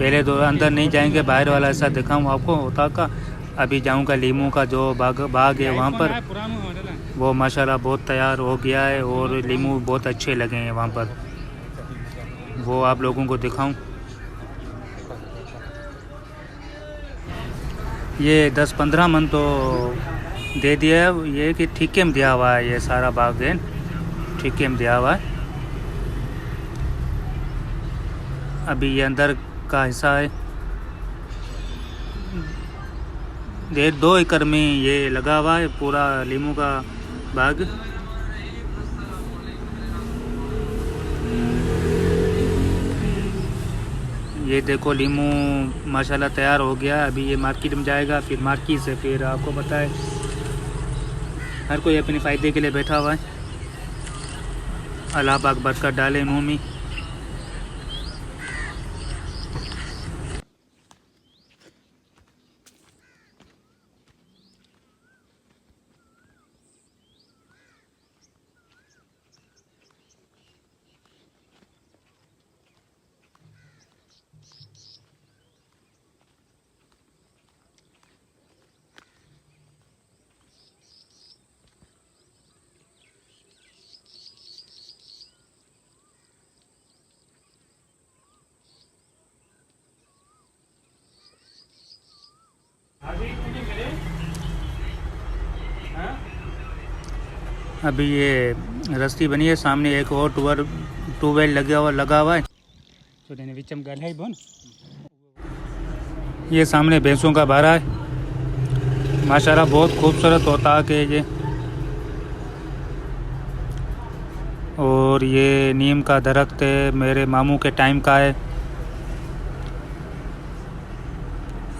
पहले तो अंदर नहीं जाएंगे, बाहर वाला ऐसा दिखाऊँ आपको होता का। अभी जाऊँगा लीमू का जो बाग है वहाँ पर, वो माशाल्लाह बहुत तैयार हो गया है और लीमू बहुत अच्छे लगे हैं वहाँ पर, वो आप लोगों को दिखाऊं। ये 10-15 मन तो दे दिया है, ये कि ठीके में दिया हुआ है, ये सारा बाग है ठीके में दिया हुआ है। अभी ये अंदर का हिस्सा है, 1.5-2 एकड़ में ये लगा हुआ है पूरा लीमू का बाग। ये देखो लीमू माशाल्लाह तैयार हो गया। अभी ये मार्केट में जाएगा, फिर मार्केट से फिर आपको पता है हर कोई अपने फ़ायदे के लिए बैठा हुआ है। अल्लाह पाक बरकत डाले मुँह में। अभी ये रस्ती बनी है, सामने एक और ट्यूबवेल लगा हुआ है। ये सामने भैंसों का बाड़ा है, माशाल्लाह बहुत खूबसूरत होता है ये। और ये नीम का दरख्त है, मेरे मामू के टाइम का है।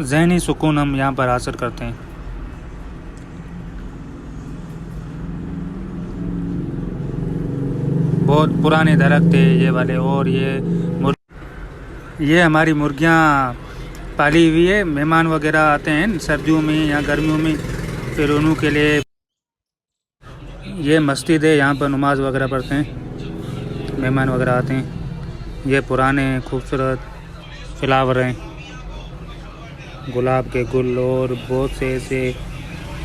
ज़हनी सुकून हम यहाँ पर हासिल करते हैं। बहुत पुराने दरख्त है ये वाले। और ये हमारी मुर्गियाँ पाली हुई है, मेहमान वगैरह आते हैं सर्दियों में या गर्मियों में, फिर उन्हों के लिए ये मस्जिद है, यहाँ पर नमाज वगैरह पढ़ते हैं, मेहमान वगैरह आते हैं। ये पुराने खूबसूरत फ्लावर हैं, गुलाब के गुल और बहुत से ऐसे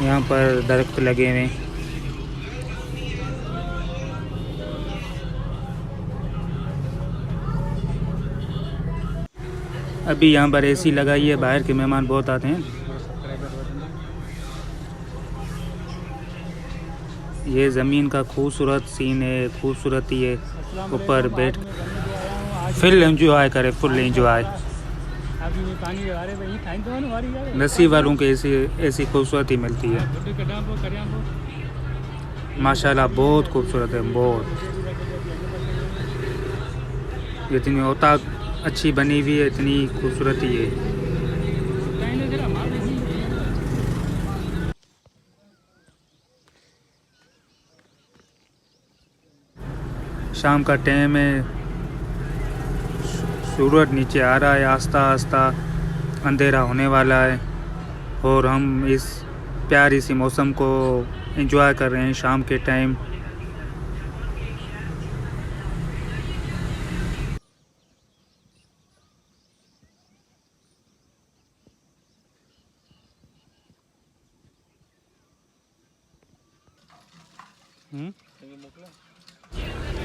यहाँ पर दरख्त लगे हुए हैं। अभी यहाँ पर एसी लगाई है, बाहर के मेहमान बहुत आते हैं। ये ज़मीन का खूबसूरत सीन है, खूबसूरती है, ऊपर बैठ फुल एंजॉय करे, फुल एंजॉय। नसीब वालों के ऐसी खूबसूरती मिलती है, माशाल्लाह बहुत खूबसूरत है, बहुत। जितनी होता अच्छी बनी हुई है, इतनी खूबसूरती है। शाम का टाइम है, सूरज नीचे आ रहा है, आस्ता आस्ता अंधेरा होने वाला है और हम इस प्यारी सी मौसम को एंजॉय कर रहे हैं शाम के टाइम।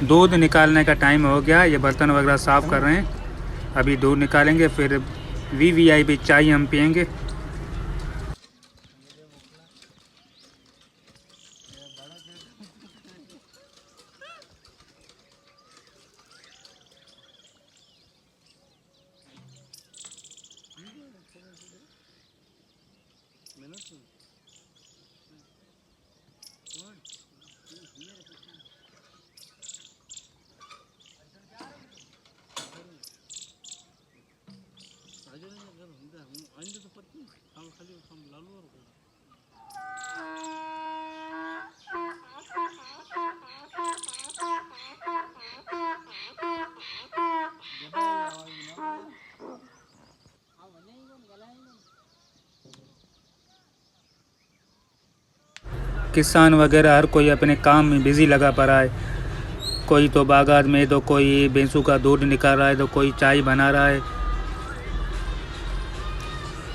दूध निकालने का टाइम हो गया, ये बर्तन वगैरह साफ़ कर रहे हैं। अभी दूध निकालेंगे, फिर VVIP चाय हम पियेंगे। किसान वगैरह हर कोई अपने काम में बिज़ी लगा पड़ा है। कोई तो बागात में, तो कोई भैंसों का दूध निकाल रहा है, तो कोई चाय बना रहा है।